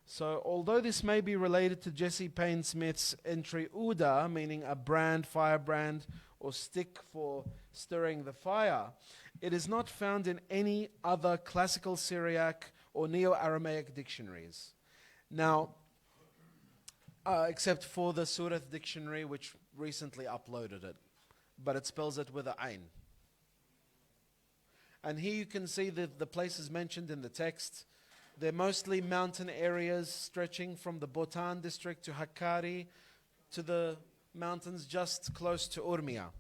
So although this may be related to Jesse Payne Smith's entry Uda, meaning a brand, firebrand, or stick for stirring the fire, it is not found in any other classical Syriac or Neo-Aramaic dictionaries. Now, except for the Surat dictionary, which recently uploaded it, but it spells it with a ayn. And here you can see the places mentioned in the text. They're mostly mountain areas stretching from the Botan district to Hakkari to the mountains just close to Urmia.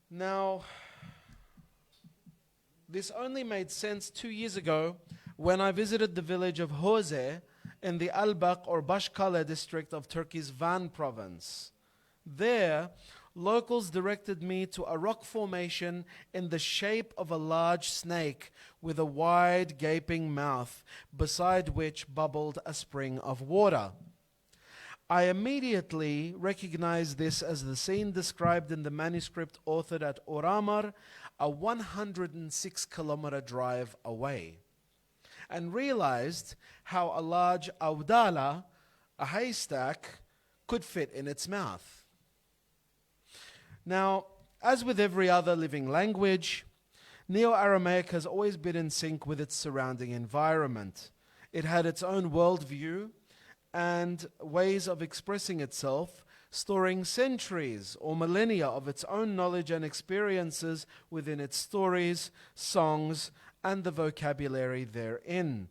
Now, this only made sense 2 years ago when I visited the village of Hoze in the Albaq or Bashkale district of Turkey's Van province. There, locals directed me to a rock formation in the shape of a large snake with a wide gaping mouth, beside which bubbled a spring of water. I immediately recognized this as the scene described in the manuscript authored at Oramar, a 106-kilometer drive away, and realized how a large awdala, a haystack, could fit in its mouth. Now, as with every other living language, Neo-Aramaic has always been in sync with its surrounding environment. It had its own worldview and ways of expressing itself, storing centuries or millennia of its own knowledge and experiences within its stories, songs, and the vocabulary therein,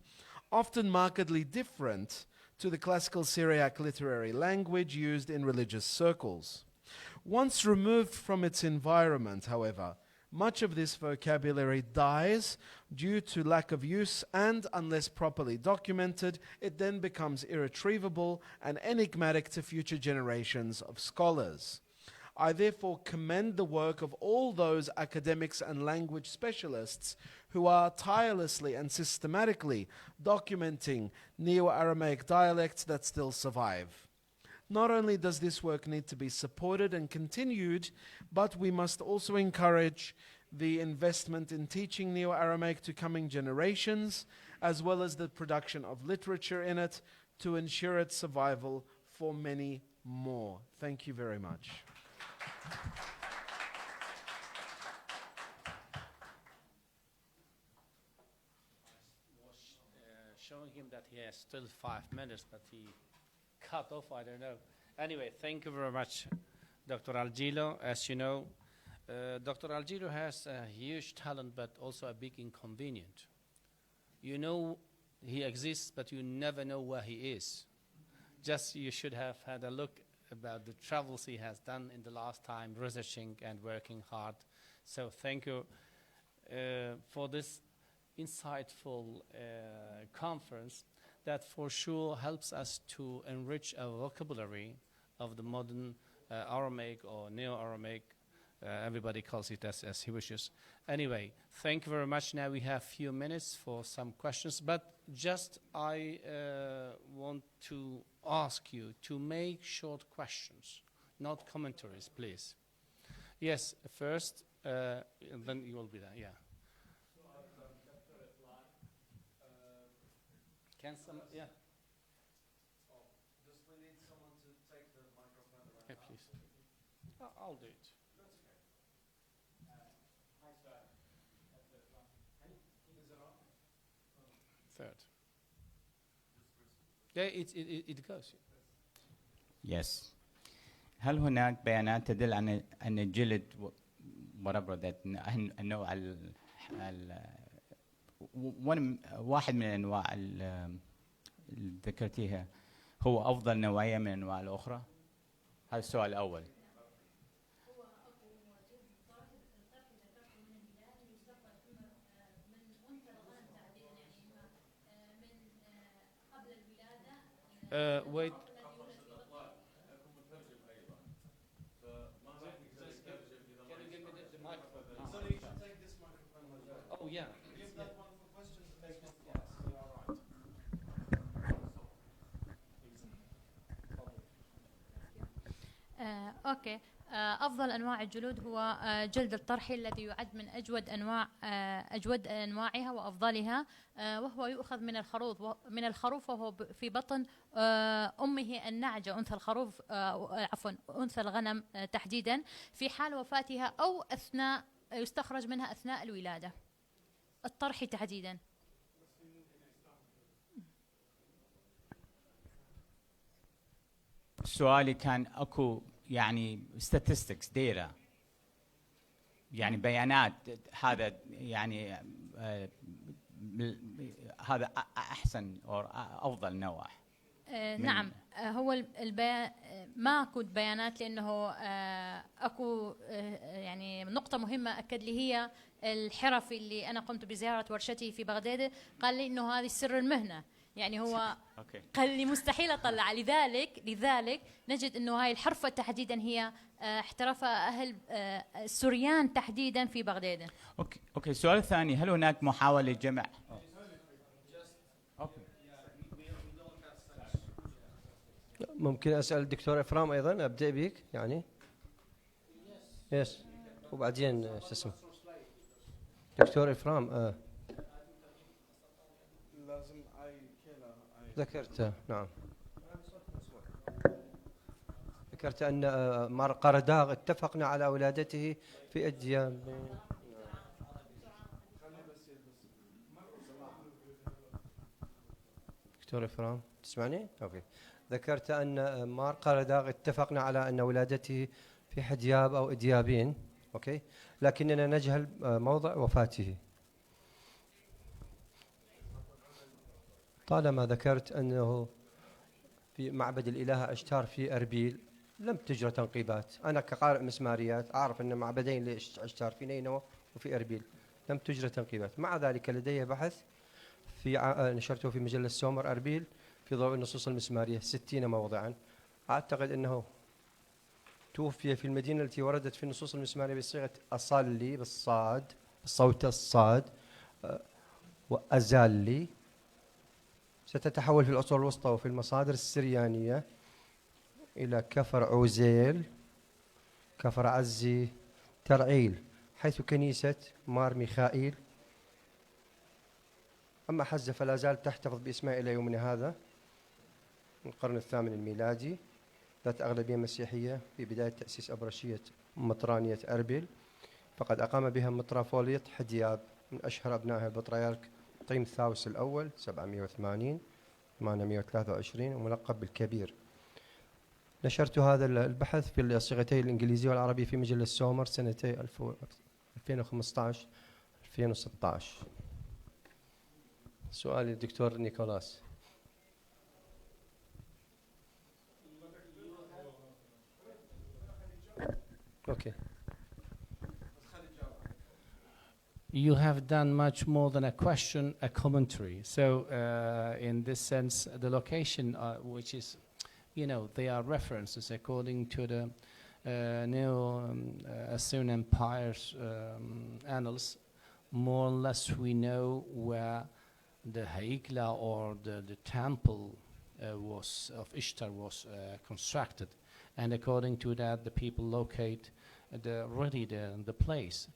often markedly different to the classical Syriac literary language used in religious circles. Once removed from its environment, however, much of this vocabulary dies due to lack of use, and unless properly documented, it then becomes irretrievable and enigmatic to future generations of scholars. I therefore commend the work of all those academics and language specialists who are tirelessly and systematically documenting Neo-Aramaic dialects that still survive. Not only does this work need to be supported and continued, but we must also encourage the investment in teaching Neo-Aramaic to coming generations, as well as the production of literature in it to ensure its survival for many more. Thank you very much. Showing him that he has still 5 minutes, but he cut off, I don't know. Anyway, thank you very much, Dr. Algilo. As you know, Dr. Algilo has a huge talent, but also a big inconvenience. You know he exists, but you never know where he is. Just you should have had a look about the travels he has done in the last time, researching and working hard. So thank you for this insightful conference that for sure helps us to enrich our vocabulary of the modern Aramaic or Neo-Aramaic. Everybody calls it as he wishes. Anyway, thank you very much. Now we have few minutes for some questions, but just I want to ask you to make short questions, not commentaries, please. Yes, first, and then you will be there, yeah. Can some, yeah. Oh, just we need someone to take the microphone around. Yeah, please. I'll do it. That's okay. Hi, sir. Is it on? Third. Yeah, it goes. Yes. هل هناك بيانات تدل عن أن الجلد whatever that النوع واحد من الأنواع اللي ذكرتيها هو أفضل نوعية من الأنواع الأخرى؟ هذا السؤال الأول. Wait. Oh yeah. Give that one for questions and take one for Yes, you are right. أوكي. أفضل أنواع الجلود هو جلد الطرحي الذي يعد من أجود أنواعها وأفضلها، وهو يؤخذ من الخروف وهو في بطن أمه النعجة، أنثى الخروف أنثى الغنم تحديدا، في حال وفاتها أو أثناء يستخرج منها أثناء الولادة. الطرحي تحديدا. سؤالي كان اكو يعني statistics data، يعني بيانات، هذا يعني هذا احسن او افضل نوع. نعم، هو ماكو بيانات، لانه اكو يعني نقطه مهمه اكد لي هي الحرفي اللي انا قمت بزياره ورشته في بغداد، قال لي انه هذه سر المهنه، يعني هو قال لي مستحيل اطلع. لذلك نجد انه هاي الحرفه تحديدا هي احترفها اهل السريان تحديدا في بغداد. اوكي السؤال الثاني، هل هناك محاوله جمع ممكن أسأل الدكتور أفرام أيضا؟ أبدأ بك يعني. يس وبعدين شو اسمه دكتور أفرام. لازم ذكرت نعم، ذكرت أن مار قرداغ اتفقنا على ولادته في أجيال. دكتور أفرام تسمعني؟ أوكي. ذكرت أن مار قرداغ اتفقنا على أن ولادته في حدياب أو إديابين، أوكي، لكننا نجهل موضع وفاته. طالما ذكرت أنه في معبد الإله أشتار في أربيل لم تجرى تنقيبات، أنا كقارئ مسماريات أعرف أن معبدين لأشتار في نينوى وفي أربيل لم تجرى تنقيبات. مع ذلك لدي بحث في نشرته في مجلة سومر أربيل في ضوء النصوص المسمارية 60 موضعا. أعتقد أنه توفي في المدينة التي وردت في النصوص المسمارية بصيغة أصلي بالصاد، صوت الصاد، وأزالي. ستتحول في العصور الوسطى وفي المصادر السريانية إلى كفر عوزيل، كفر عزي، ترعيل، حيث كنيسة مار ميخائيل. أما حزة فلا زالت تحتفظ باسمها إلى يومنا هذا، من القرن الثامن الميلادي، ذات أغلبية مسيحية. في بداية تأسيس أبرشية مطرانية أربيل، فقد أقام بها مطرافولية حدياب، من أشهر أبنائها البطريرك طيمثاوس الأول 780 823 وملقب بالكبير. نشرت هذا البحث في الصيغتين الإنجليزية والعربية في مجلة سومر سنتي 2015 2016. سؤال الدكتور نيكولاس. Okay. You have done much more than a question, a commentary. So, in this sense, the location, which is, you know, they are references according to the Neo-Assyrian Empire's annals. More or less, we know where the Haikla or the temple of Ishtar was constructed. And according to that, the people locate the place.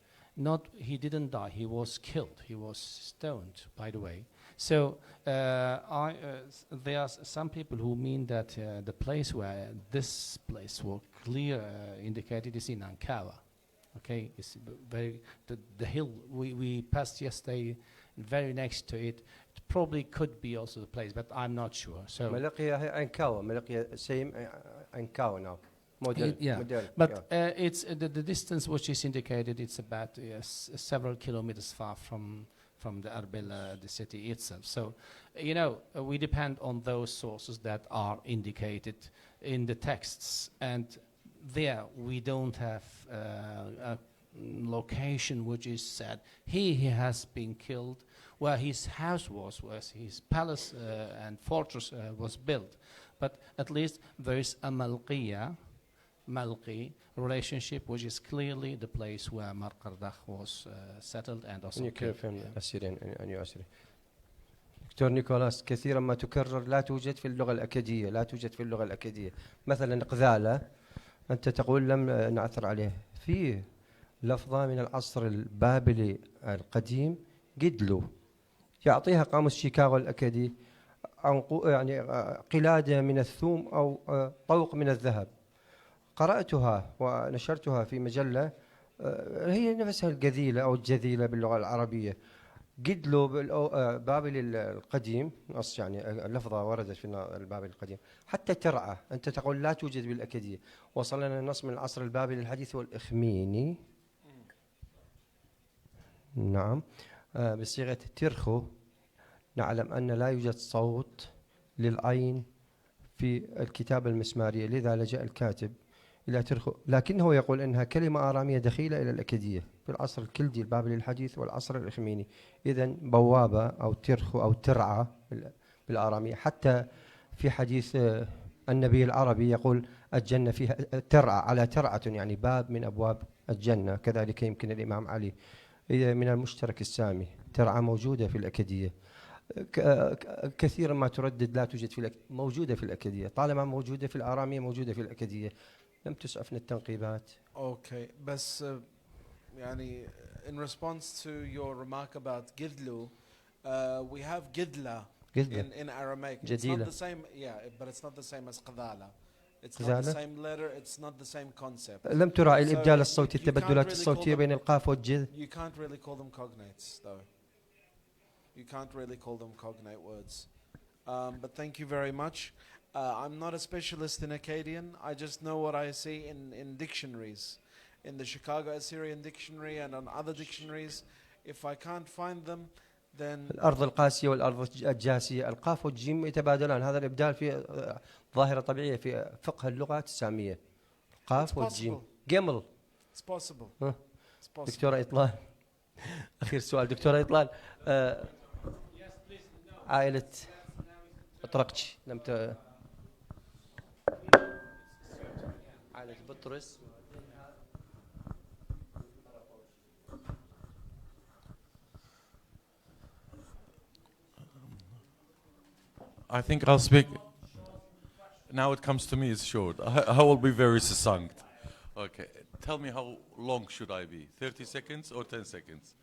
He didn't die, he was killed, he was stoned, by the way. So there are some people who mean that the place where this place was clear indicated is in Ankara. Okay, it's very, the hill we passed yesterday, very next to it, it probably could be also the place, but I'm not sure. So it's the distance which is indicated. It's about several kilometers far from the Erbil, the city itself. So, you know, we depend on those sources that are indicated in the texts, and there we don't have a location which is said he has been killed, where his house was, where his palace and fortress was built. But at least there is a Malqi relationship, which is clearly the place where Mar Qardakh was settled and also killed. دكتور نيكولاس، كثيرا ما تكرر لا توجد في اللغة الأكادية، لا توجد في اللغة الأكادية. مثلا قذالة أنت تقول لم نعثر عليه. فيه لفظة من العصر البابلي القديم قدلو، يعطيها قاموس شيكاغو الأكادي، يعني قلادة من الثوم أو طوق من الذهب. قرأتها ونشرتها في مجلة، هي نفسها الجذيلة أو الجذيلة باللغة العربية. جدلو بابل القديم، نص يعني لفظة وردت في البابل القديم. حتى ترعى أنت تقول لا توجد بالأكدية. وصل لنا النص من العصر البابلي الحديث والإخميني، نعم، بصيغة ترخو. نعلم أن لا يوجد صوت للعين في الكتابة المسمارية، لذا لجأ الكاتب إلى ترخو، لكنه يقول أنها كلمة آرامية دخيلة إلى الأكدية في العصر الكلدي البابلي الحديث والعصر الإخميني. إذن بوابة أو ترخو أو ترعى بالآرامية. حتى في حديث النبي العربي يقول الجنة فيها ترعى، على ترعة يعني باب من أبواب الجنة. كذلك يمكن الإمام علي من المشترك السامي. ترعى موجودة في الأكدية، كثيرا ما تردد لا توجد في موجودة في الأكدية. طالما موجودة في الآرامية موجودة في الأكدية، لم تسعفنا التنقيبات. Okay, بس يعني in response to your remark about Gidlu, we have Gidla in Aramaic. It's not the same, but it's not the same as Qadala. It's not the same letter, it's not the same concept. لم تراعي الإبدال الصوتي، التبدلات الصوتية بين القاف والجذ. You can't really call them cognates, though. You can't really call them cognate words. But thank you very much. I'm not a specialist in Akkadian. I just know what I see in dictionaries, in the Chicago Assyrian Dictionary and on other dictionaries. If I can't find them, then الأرض القاسية والأرض الجاسية، القاف والجيم يتبادلان. هذا الإبدال في ظاهرة طبيعية في فقه اللغة السامية. القاف والجيم جمل. It's possible. It's possible. دكتورة إطلال، أخير سؤال دكتورة إطلال. عائلة أطرقتش لم عائلة بطرس. I think I'll speak. Now it comes to me, it's short. I will be very succinct. Okay. Tell me how long should I be? 30 seconds or 10 seconds?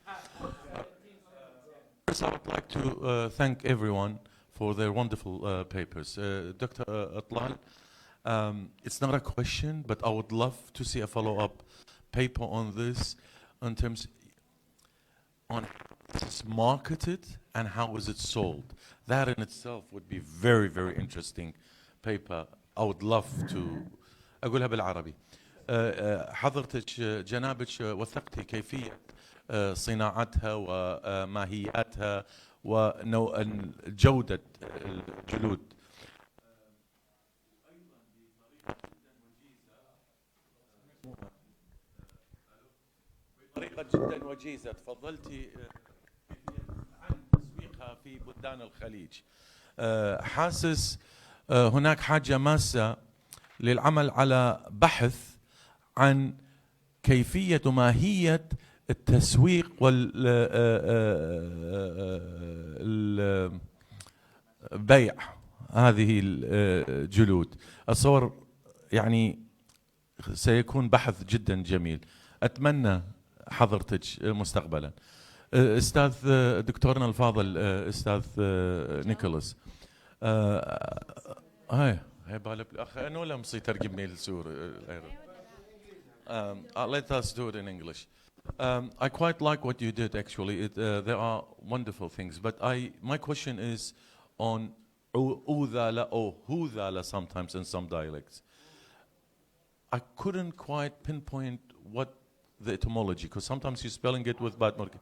First, I would like to thank everyone for their wonderful papers. Dr. إطلال, it's not a question, but I would love to see a follow-up paper on this in terms on how it's marketed and how is it sold. That in itself would be very, very interesting paper. I would love to. أقولها بالعربي. حضرتك جنابك وثقتي كيفية صناعتها وماهياتها وجودة الجلود. بطريقة جدا وجيزة تفضلتي عن تسويقها في بلدان الخليج. حاسس هناك حاجة ماسة للعمل على بحث عن كيفية وماهية التسويق والبيع هذه الجلود. أتصور يعني سيكون بحث جدا جميل. أتمنى حضرتك مستقبلا. أستاذ دكتورنا الفاضل أستاذ نيكولاس، هاي بالك الأخ أنو لم ترجم لي السور. Let us do it in English. I quite like what you did actually. There are wonderful things, but my question is on udhala or hudhala sometimes in some dialects. I couldn't quite pinpoint what the etymology, because sometimes you're spelling it with bad marking.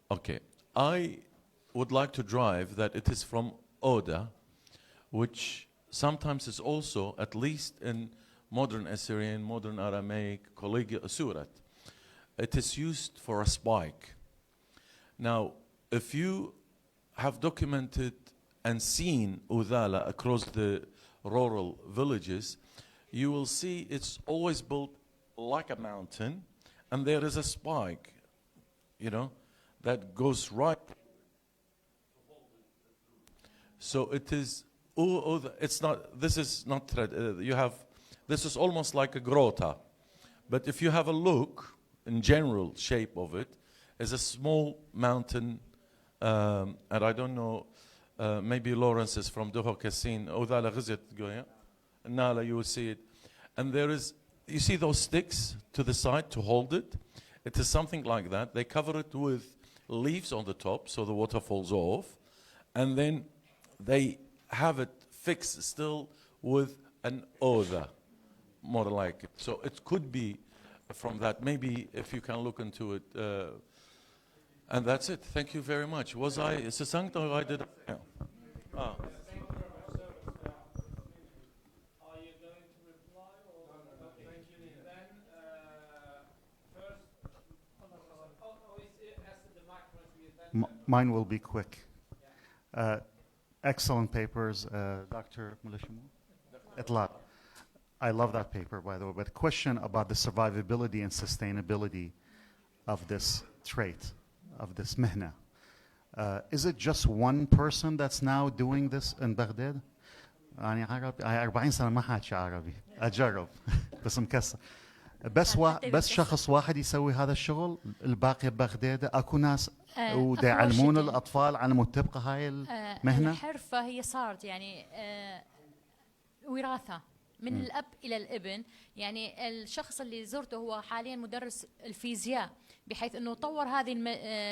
Okay, I would like to drive that it is from Oda, which sometimes is also, at least in modern Assyrian, modern Aramaic, collegial Surat, it is used for a spike. Now, if you have documented and seen Udhala across the rural villages, you will see it's always built like a mountain, and there is a spike, you know, that goes right. So it is, it's not, this is not, you have, this is almost like a grota. But if you have a look, in general shape of it, is a small mountain, and I don't know, maybe Lawrence is from Doha Kassin, Udhala Ghizit Goya, Nala, you will see it. And there is, you see those sticks to the side to hold it? It is something like that. They cover it with leaves on the top, so the water falls off, and then they have it fixed still with an other, more like it. So it could be from that. Maybe if you can look into it. And that's it. Thank you very much. Was I succinct or I did? Yeah. Ah. Mine will be quick. Excellent papers, Dr. Mulashimu. إطلال. I love that paper, by the way. But question about the survivability and sustainability of this trait, of this mihna. Is it just one person that's now doing this in Baghdad? يعني عربي 40 سنة ما حاكي عربي أجرب بس مكسر بس شخص واحد يسوي هذا الشغل الباقي ببغداد اكو ناس ودا يعلمون الاطفال على مود تبقى هاي المهنه. الحرفه هي صارت يعني وراثه من الاب الى الابن. يعني الشخص اللي زرته هو حاليا مدرس الفيزياء، بحيث انه طور هذه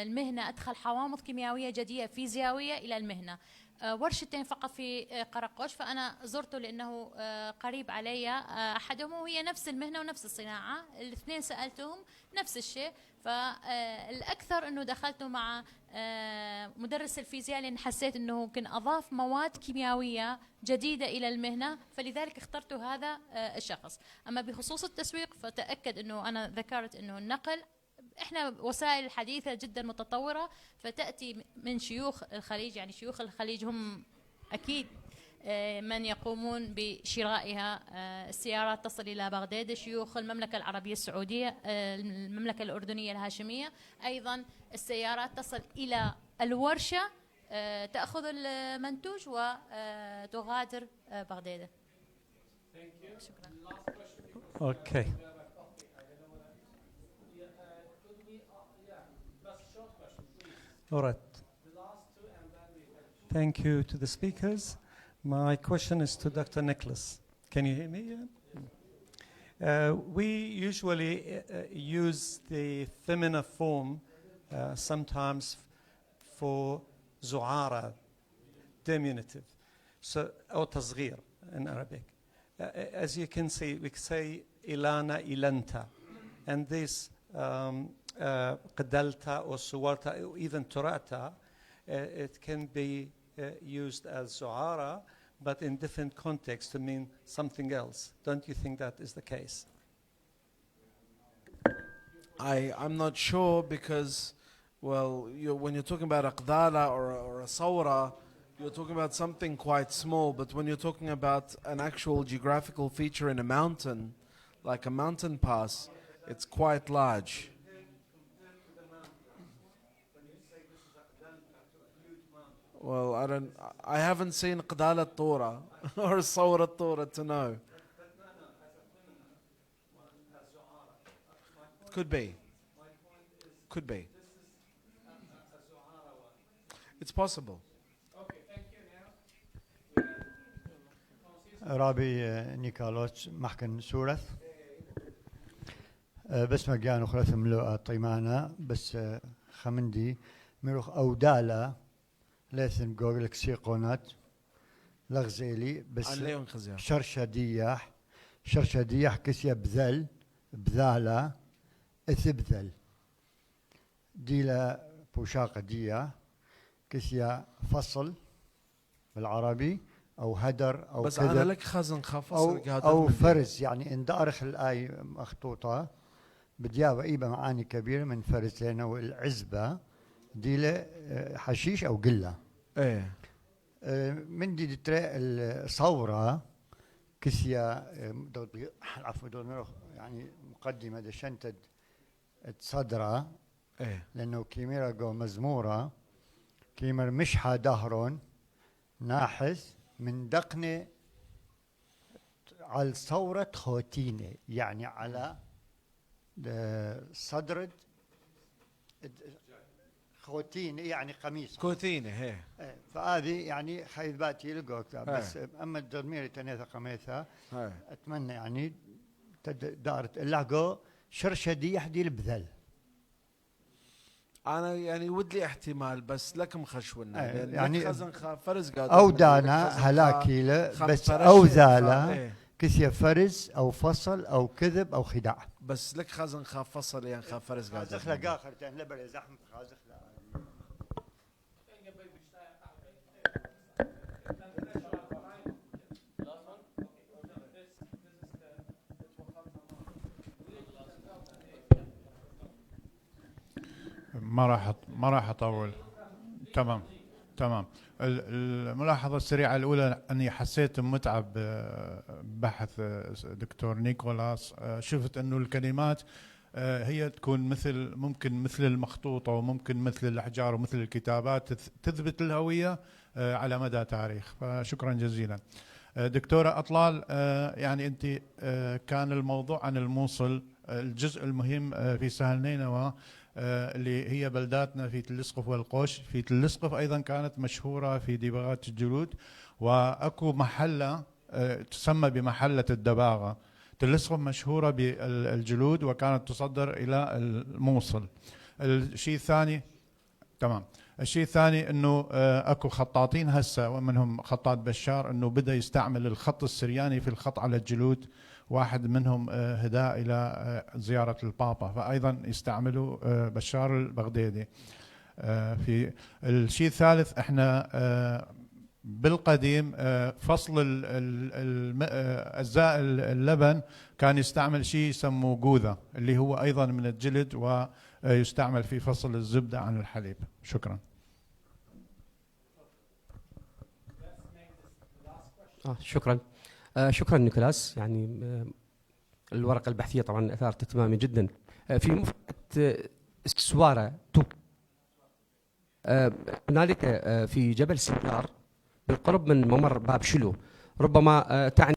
المهنه، ادخل حوامض كيميائيه جديده فيزيائيه الى المهنه. ورشتين فقط في قرقوش، فأنا زرته لأنه قريب علي. أحدهم وهي نفس المهنة ونفس الصناعة، الاثنين سألتهم نفس الشيء. فالأكثر أنه دخلت مع مدرس الفيزياء لأن حسيت أنه كان أضاف مواد كيميائية جديدة إلى المهنة، فلذلك اخترت هذا الشخص. أما بخصوص التسويق فتأكد أنه أنا ذكرت أنه النقل، احنا وسائل حديثه جدا متطوره، فتاتي من شيوخ الخليج. يعني شيوخ الخليج هم اكيد من يقومون بشرائها. السيارات تصل الى بغداد، شيوخ المملكه العربيه السعوديه، المملكه الاردنيه الهاشميه، ايضا السيارات تصل الى الورشه، تاخذ المنتوج وتغادر بغداد. شكرا. Okay. All right. Thank you to the speakers. My question is to Dr. Nicholas. Can you hear me? We usually use the feminine form sometimes for زعارة, diminutive, so أو تصغير in Arabic. As you can see, we say إلانا إلانتا, and this قدلتا or صورتا or even ترعتا, it can be used as زعارة, but in different contexts to mean something else. Don't you think that is the case? I'm not sure because, well, when you're talking about aqdala or a sawra, you're talking about something quite small. But when you're talking about an actual geographical feature in a mountain, like a mountain pass, it's quite large. Well, I haven't seen qdala al-tura or sawra al-tura to know. Could be. Could be. It's possible. Okay, thank you. Now, رابي نيكالوس محكن سورث بس مجان خلاص ملوء طيمانة بس خمندي مروخ أودالا ليثن جوجلك سيقونات لغزيلي بس شرشة دياح كسيا بذل بذالة اثبذل ديلا بوشاقة ديا كسيا فصل بالعربي أو هدر أو بس كذا، أنا لك خزن خفص أو فرز. يعني إن دارخ الآية مخطوطة بديابة إيبا معاني كبيرة من فرز، لأنه العزبة ديلا حشيش أو قلة. إيه من دي ترى الصورة كسيا عفوا يعني مقدمة دشنتد تصدرة إيه، لأنه كيميرا جو مزمورة كيمر مشحى دهرون ناحس من دقنة على صورة خوتينة، يعني على صدر خوتينة يعني قميص كوتينة هي. فهذه يعني خيباتي لقوك بس أما الدرميري تنيثة قميثة أتمنى يعني دارت اللحقو شرشة دي يحدي البذل. انا يعني ودي احتمال بس لكم خشونا يعني فرز او دانا هلاكيله بس او زاله كسي فرز او فصل او كذب او خداع بس لك خازن خاف فصل يعني خاف فرز قاعد خازخ اخر تهلا بلا زحمه خازخ ما راح اطول. تمام. الملاحظة السريعة الأولى أني حسيت بمتعة ببحث دكتور نيكولاس. شفت أنه الكلمات هي تكون ممكن مثل المخطوطة وممكن مثل الأحجار ومثل الكتابات تثبت الهوية على مدى تاريخ. فشكرا جزيلا. دكتورة إطلال، يعني أنت كان الموضوع عن الموصل، الجزء المهم في سهل نينوى اللي هي بلداتنا في تلسقف والقوش. في تلسقف أيضا كانت مشهورة في دباغات الجلود، وأكو محلة تسمى بمحلة الدباغة. تلسقف مشهورة بالجلود وكانت تصدر إلى الموصل. الشيء الثاني الشيء الثاني انه اكو خطاطين هسه ومنهم خطاط بشار انه بدا يستعمل الخط السرياني في الخط على الجلود. واحد منهم هداء الى زياره البابا، فايضا يستعملوا بشار البغدادي. في الشيء الثالث احنا بالقديم فصل اجزاء اللبن كان يستعمل شيء يسموه جوذا اللي هو ايضا من الجلد ويستعمل في فصل الزبده عن الحليب. شكرا. شكرا نيكولاس. يعني الورقة البحثية طبعا أثارت اهتمامي جدا. في مفرقة سوارة هنالك في جبل سينار بالقرب من ممر باب شلو، ربما تعني